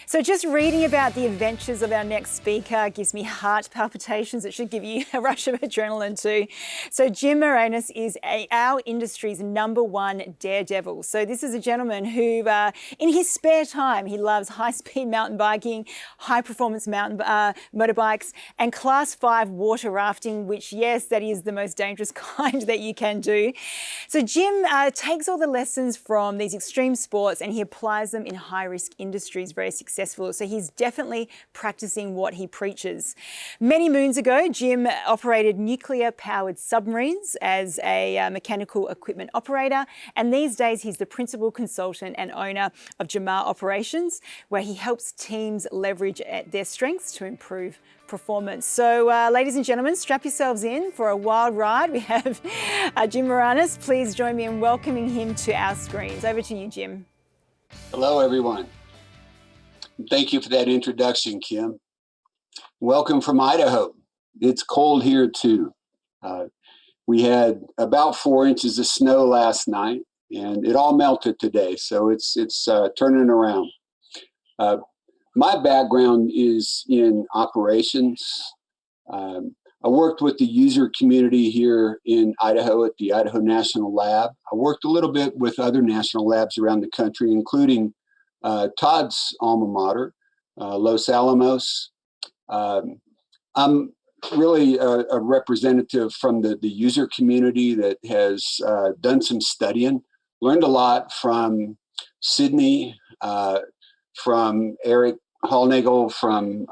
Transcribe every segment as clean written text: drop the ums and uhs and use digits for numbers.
So just reading about the adventures of our next speaker gives me heart palpitations. It should give you a rush of adrenaline too. So Jim Marinus is our industry's #1 daredevil. So this is a gentleman who, in his spare time, he loves high-speed mountain biking, high-performance motorbikes, and Class 5 water rafting, which, yes, that is the most dangerous kind that you can do. So Jim takes all the lessons from these extreme sports and he applies them in high-risk industries very successful. So he's definitely practicing what he preaches. Many moons ago, Jim operated nuclear-powered submarines as a mechanical equipment operator. And these days, he's the principal consultant and owner of Jamar Operations, where he helps teams leverage their strengths to improve performance. So, ladies and gentlemen, strap yourselves in for a wild ride. We have Jim Marinus. Please join me in welcoming him to our screens. Over to you, Jim. Hello, everyone. Thank you for that introduction, Kim. Welcome from Idaho. It's cold here too. We had about 4 inches of snow last night, and it all melted today. So it's turning around. My background is in operations. I worked with the user community here in Idaho at the Idaho National Lab. I worked a little bit with other national labs around the country, including Todd's alma mater, Los Alamos. I'm really a representative from the user community that has done some studying, learned a lot from Sydney, from Eric Hallnagel, from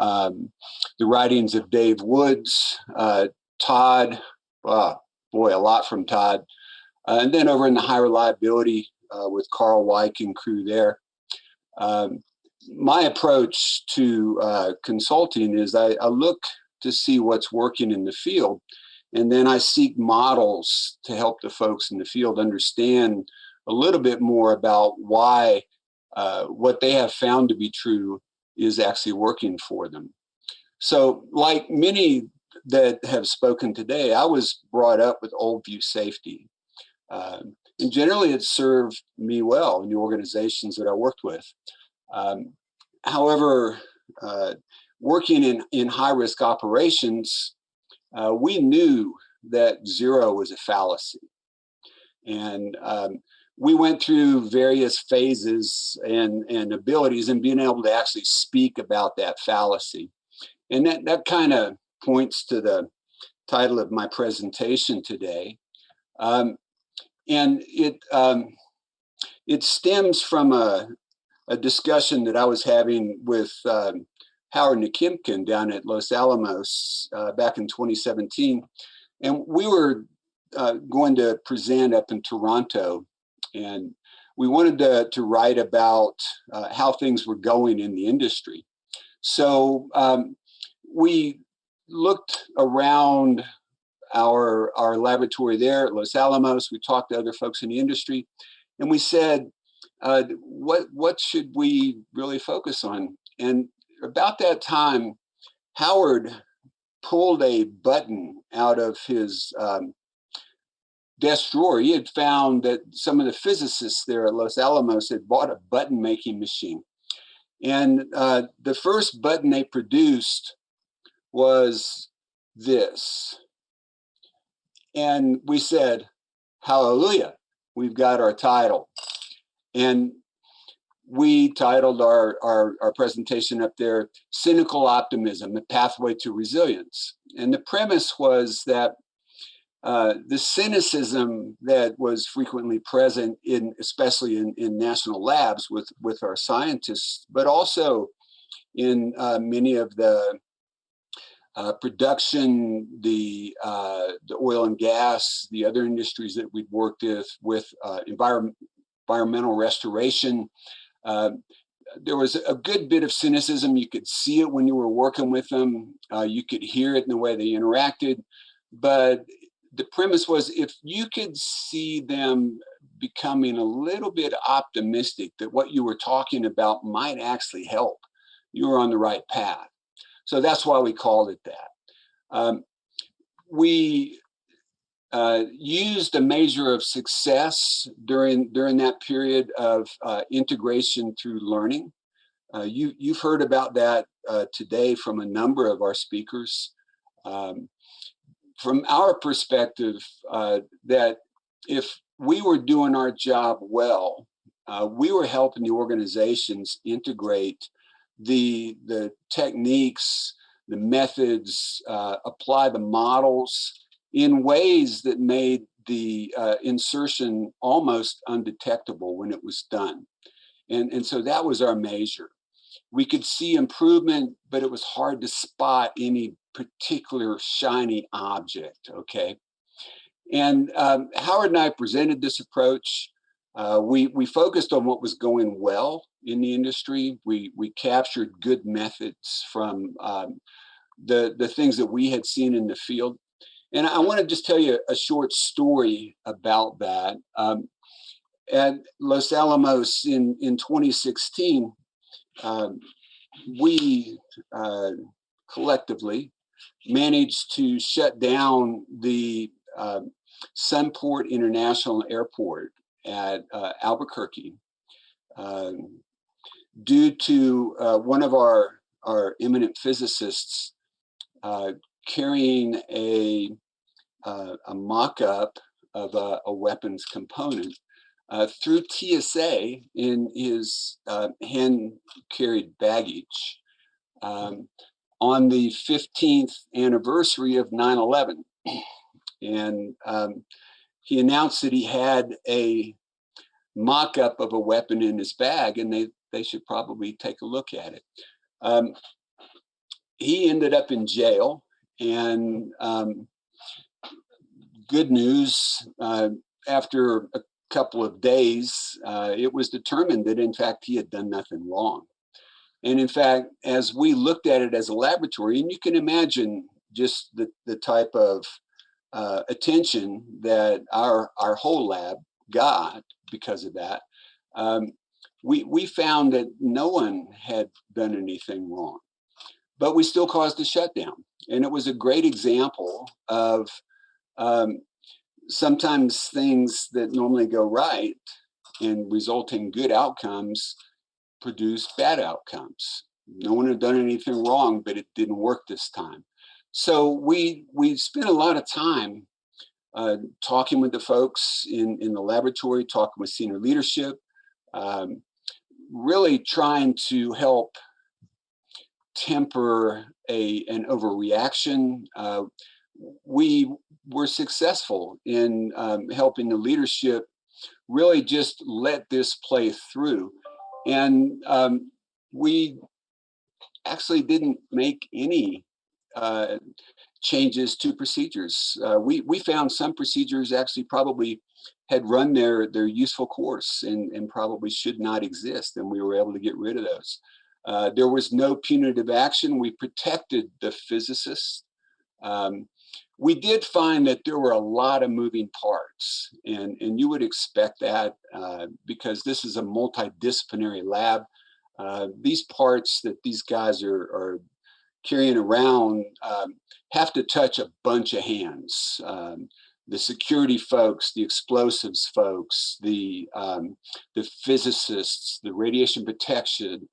the writings of Dave Woods, Todd, boy, a lot from Todd. And then over in the high reliability with Carl Weick and crew there. My approach to consulting is I look to see what's working in the field, and then I seek models to help the folks in the field understand a little bit more about why what they have found to be true is actually working for them. So like many that have spoken today, I was brought up with old view safety. And generally it served me well in the organizations that I worked with. However, working in high-risk operations, we knew that zero was a fallacy. And we went through various phases and abilities and being able to actually speak about that fallacy. And that kind of points to the title of my presentation today. And it stems from a discussion that I was having with Howard Nikimkin down at Los Alamos back in 2017. And we were going to present up in Toronto, and we wanted to write about how things were going in the industry. So we looked around our laboratory there at Los Alamos. We talked to other folks in the industry, and we said, what should we really focus on? And about that time, Howard pulled a button out of his desk drawer. He had found that some of the physicists there at Los Alamos had bought a button making machine. And the first button they produced was this. And we said, hallelujah, we've got our title. And we titled our presentation up there, Cynical Optimism, the Pathway to Resilience. And the premise was that the cynicism that was frequently present especially in national labs with our scientists, but also in many of the production, the oil and gas, the other industries that we'd worked with environmental restoration. There was a good bit of cynicism. You could see it when you were working with them. You could hear it in the way they interacted. But the premise was if you could see them becoming a little bit optimistic that what you were talking about might actually help, you were on the right path. So that's why we called it that. We used a measure of success during that period of integration through learning. You've heard about that today from a number of our speakers. Um, from our perspective, that if we were doing our job well, we were helping the organizations integrate the techniques, the methods, apply the models in ways that made the insertion almost undetectable when it was done. And so that was our measure. We could see improvement, but it was hard to spot any particular shiny object, okay? And Howard and I presented this approach. We focused on what was going well in the industry. We captured good methods from the things that we had seen in the field. And I want to just tell you a short story about that. At Los Alamos in 2016, we collectively managed to shut down the Sunport International Airport at Albuquerque due to one of our eminent physicists carrying a mock-up of a weapons component through TSA in his hand-carried baggage on the 15th anniversary of 9/11. And he announced that he had a mock-up of a weapon in his bag, and they should probably take a look at it. He ended up in jail, and good news, after a couple of days, it was determined that in fact he had done nothing wrong. And in fact, as we looked at it as a laboratory, and you can imagine just the type of attention that our whole lab got because of that, we found that no one had done anything wrong, but we still caused a shutdown. And it was a great example of sometimes things that normally go right and result in good outcomes produce bad outcomes. No one had done anything wrong, but it didn't work this time. So we spent a lot of time talking with the folks in the laboratory, talking with senior leadership, really trying to help temper an overreaction. We were successful in helping the leadership really just let this play through. And we actually didn't make any changes to procedures. We found some procedures actually probably had run their useful course and probably should not exist, and we were able to get rid of those. There was no punitive action. We protected the physicists. We did find that there were a lot of moving parts, and you would expect that because this is a multidisciplinary lab. These parts that these guys are carrying around have to touch a bunch of hands. The security folks, the explosives folks, the physicists, the radiation protection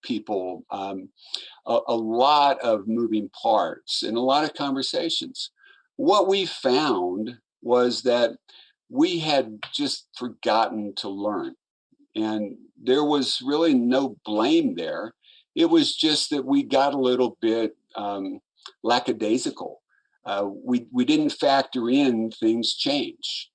people, a lot of moving parts and a lot of conversations. What we found was that we had just forgotten to learn, and there was really no blame there. It was just that we got a little bit lackadaisical. We didn't factor in things change.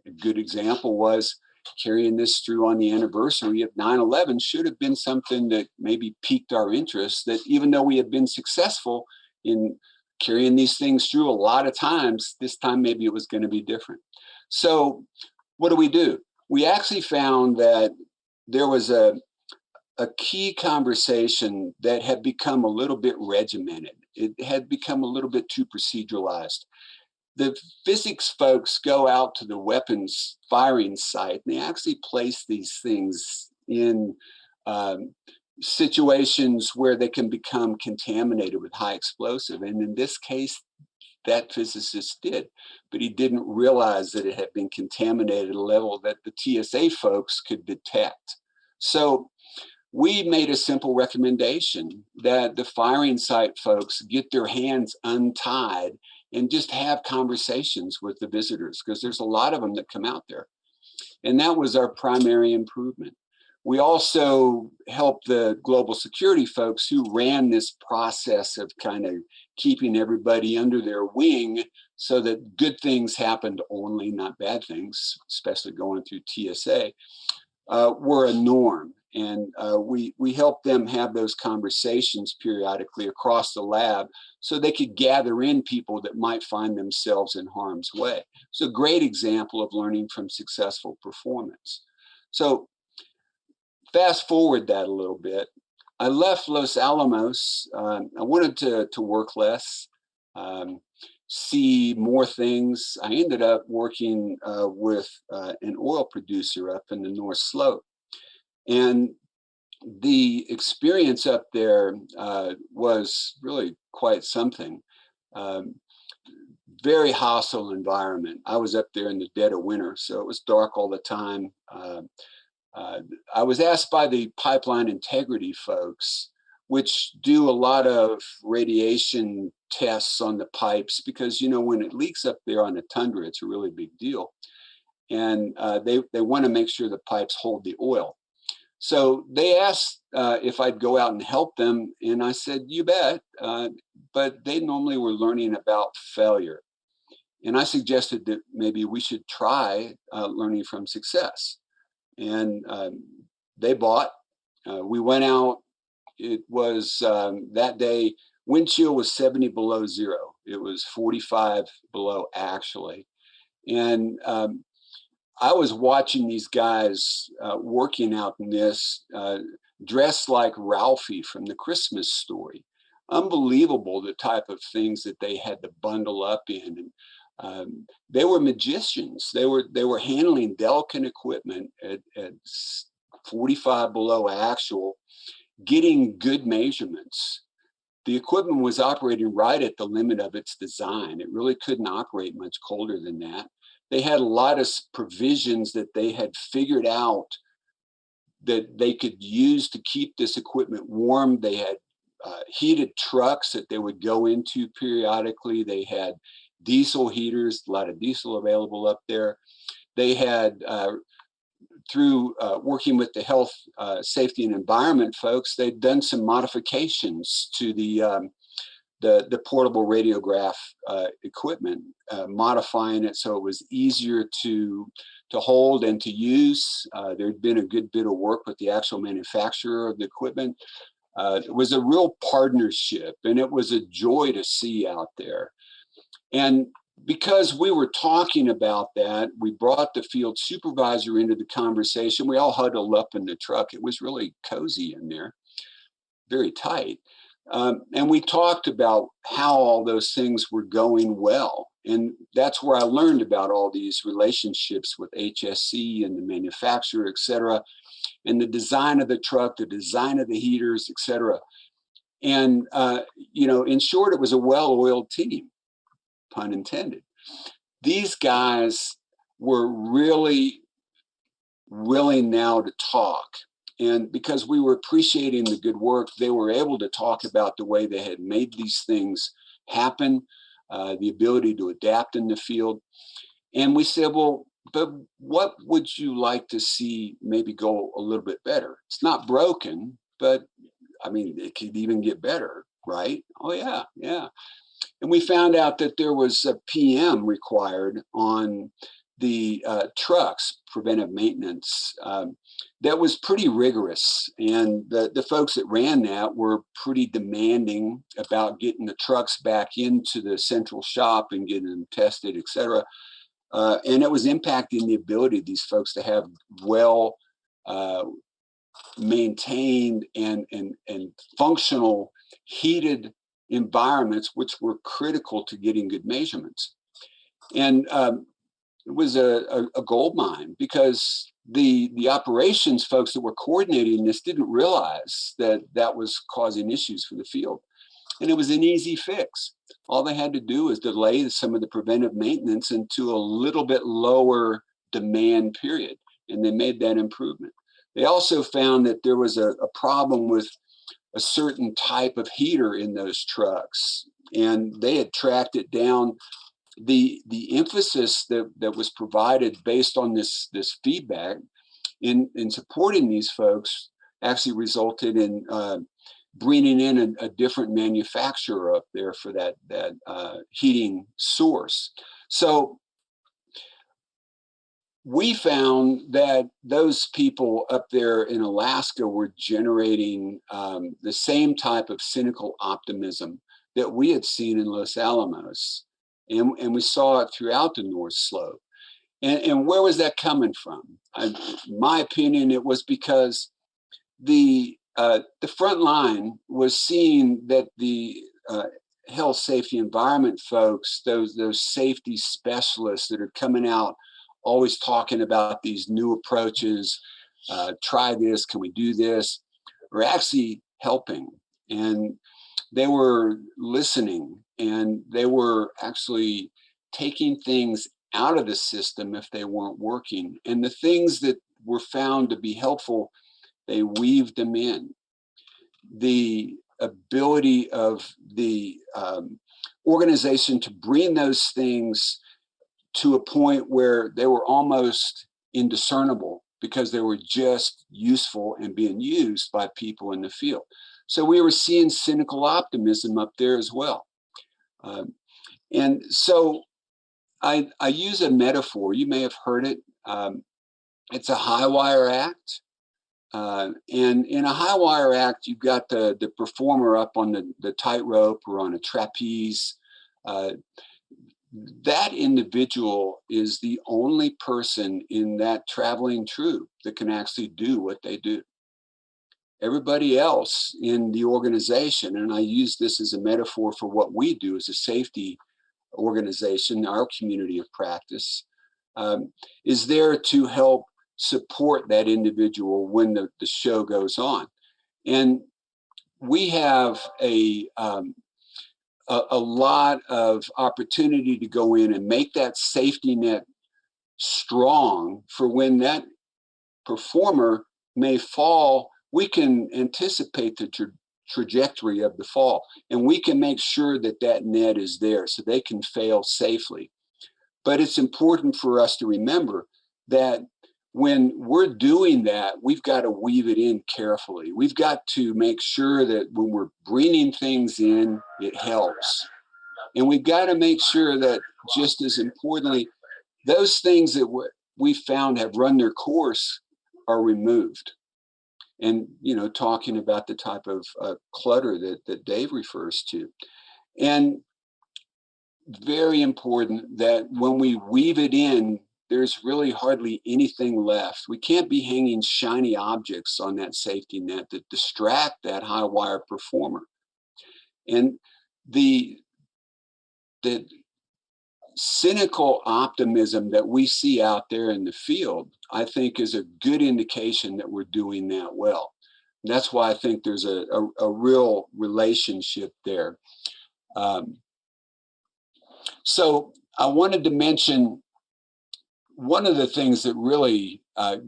A good example was carrying this through on the anniversary of 9/11 should have been something that maybe piqued our interest, that even though we had been successful in carrying these things through a lot of times, this time maybe it was going to be different. So what do? We actually found that there was a key conversation that had become a little bit regimented. It had become a little bit too proceduralized. The physics folks go out to the weapons firing site, and they actually place these things in situations where they can become contaminated with high explosive. And in this case, that physicist did, but he didn't realize that it had been contaminated at a level that the TSA folks could detect. So we made a simple recommendation that the firing site folks get their hands untied and just have conversations with the visitors, because there's a lot of them that come out there. And that was our primary improvement. We also helped the global security folks who ran this process of kind of keeping everybody under their wing so that good things happened only, not bad things, especially going through TSA, were a norm. And we helped them have those conversations periodically across the lab so they could gather in people that might find themselves in harm's way. It's a great example of learning from successful performance. So fast forward that a little bit. I left Los Alamos. I wanted to work less, see more things. I ended up working with an oil producer up in the North Slope. And the experience up there was really quite something. Very hostile environment. I was up there in the dead of winter, so it was dark all the time. I was asked by the pipeline integrity folks, which do a lot of radiation tests on the pipes, because, you know, when it leaks up there on the tundra, it's a really big deal. And they want to make sure the pipes hold the oil. So they asked if I'd go out and help them, and I said, you bet. But they normally were learning about failure. And I suggested that maybe we should try learning from success. And they bought. We went out. It was that day, wind chill was 70 below zero. It was 45 below actually. And I was watching these guys working out in this, dressed like Ralphie from the Christmas Story. Unbelievable, the type of things that they had to bundle up in. And they were magicians. They were handling delicate equipment at 45 below actual, getting good measurements. The equipment was operating right at the limit of its design. It really couldn't operate much colder than that. They had a lot of provisions that they had figured out that they could use to keep this equipment warm. They had heated trucks that they would go into periodically. They had diesel heaters, a lot of diesel available up there. They had, through working with the health, safety, and environment folks, they'd done some modifications to the portable radiograph equipment, modifying it so it was easier to hold and to use. There'd been a good bit of work with the actual manufacturer of the equipment. It was a real partnership, and it was a joy to see out there. And because we were talking about that, we brought the field supervisor into the conversation. We all huddled up in the truck. It was really cozy in there, very tight. And we talked about how all those things were going well. And that's where I learned about all these relationships with HSC and the manufacturer, et cetera, and the design of the truck, the design of the heaters, et cetera. And, you know, in short, it was a well-oiled team, pun intended. These guys were really willing now to talk. And because we were appreciating the good work, they were able to talk about the way they had made these things happen, the ability to adapt in the field. And we said, well, but what would you like to see maybe go a little bit better? It's not broken, but I mean, it could even get better, right? Oh, yeah, yeah. And we found out that there was a PM required on the trucks, preventive maintenance, that was pretty rigorous. And the folks that ran that were pretty demanding about getting the trucks back into the central shop and getting them tested, et cetera. And it was impacting the ability of these folks to have well maintained and functional heated environments, which were critical to getting good measurements. And it was a gold mine, because the operations folks that were coordinating this didn't realize that that was causing issues for the field. And it was an easy fix. All they had to do was delay some of the preventive maintenance into a little bit lower demand period, and they made that improvement. They also found that there was a problem with a certain type of heater in those trucks, and they had tracked it down. The emphasis that was provided based on this feedback in supporting these folks actually resulted in bringing in a different manufacturer up there for that heating source. So we found that those people up there in Alaska were generating the same type of cynical optimism that we had seen in Los Alamos. And we saw it throughout the North Slope. And where was that coming from? My opinion, it was because the front line was seeing that the health, safety, environment folks, those safety specialists that are coming out, always talking about these new approaches. Try this. Can we do this? Are actually helping, and they were listening, and they were actually taking things out of the system if they weren't working. And the things that were found to be helpful, they weaved them in. The ability of the organization to bring those things to a point where they were almost indiscernible because they were just useful and being used by people in the field. So we were seeing cynical optimism up there as well. And so I use a metaphor. You may have heard it. It's a high wire act. And in a high wire act, you've got the performer up on the tightrope or on a trapeze. That individual is the only person in that traveling troupe that can actually do what they do. Everybody else in the organization, and I use this as a metaphor for what we do as a safety organization, our community of practice, is there to help support that individual when the show goes on. And we have a lot of opportunity to go in and make that safety net strong for when that performer may fall. We can anticipate the trajectory of the fall, and we can make sure that that net is there so they can fail safely. But it's important for us to remember that when we're doing that, we've got to weave it in carefully. We've got to make sure that when we're bringing things in, it helps. And we've got to make sure that, just as importantly, those things that we found have run their course are removed. And, talking about the type of clutter that Dave refers to. And very important that when we weave it in, there's really hardly anything left. We can't be hanging shiny objects on that safety net that distract that high wire performer. And the cynical optimism that we see out there in the field, I think, is a good indication that we're doing that well. And that's why I think there's a real relationship there. So I wanted to mention one of the things that really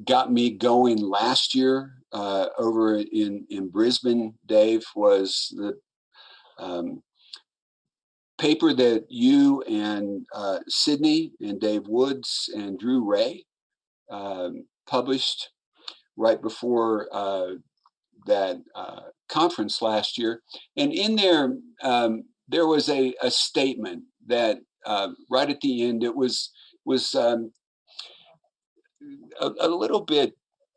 got me going last year over in Brisbane, Dave, was the paper that you and Sydney and Dave Woods and Drew Ray published right before that conference last year. And in there was a statement that right at the end, it was a little bit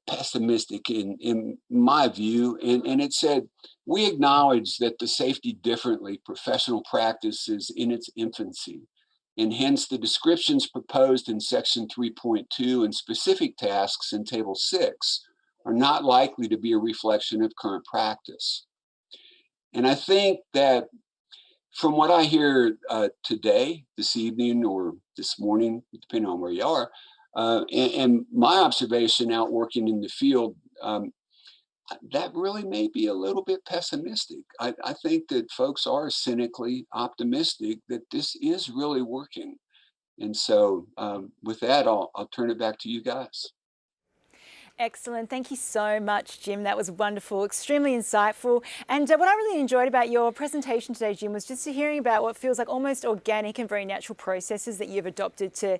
pessimistic in my view. And it said, we acknowledge that the safety differently professional practice is in its infancy, and hence the descriptions proposed in section 3.2 and specific tasks in table 6 are not likely to be a reflection of current practice. And I think that from what I hear today, this evening, or this morning, depending on where you are, and my observation out working in the field, that really may be a little bit pessimistic. I think that folks are cynically optimistic that this is really working. And so with that, I'll turn it back to you guys. Excellent. Thank you so much, Jim. That was wonderful, extremely insightful. And what I really enjoyed about your presentation today, Jim, was just hearing about what feels like almost organic and very natural processes that you've adopted to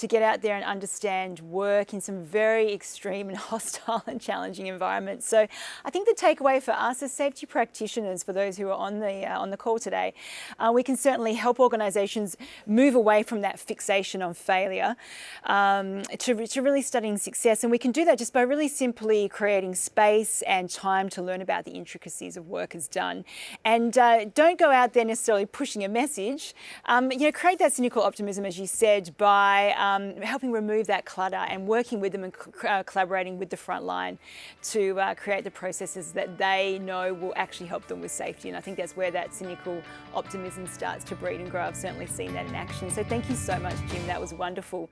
get out there and understand work in some very extreme and hostile and challenging environments. So I think the takeaway for us as safety practitioners, for those who are on the call today, we can certainly help organisations move away from that fixation on failure to really studying success. And we can do that just by really simply creating space and time to learn about the intricacies of work as done. And don't go out there necessarily pushing a message. Create that cynical optimism, as you said, by helping remove that clutter and working with them and collaborating with the front line to create the processes that they know will actually help them with safety. And I think that's where that cynical optimism starts to breed and grow. I've certainly seen that in action. So thank you so much, Jim. That was wonderful.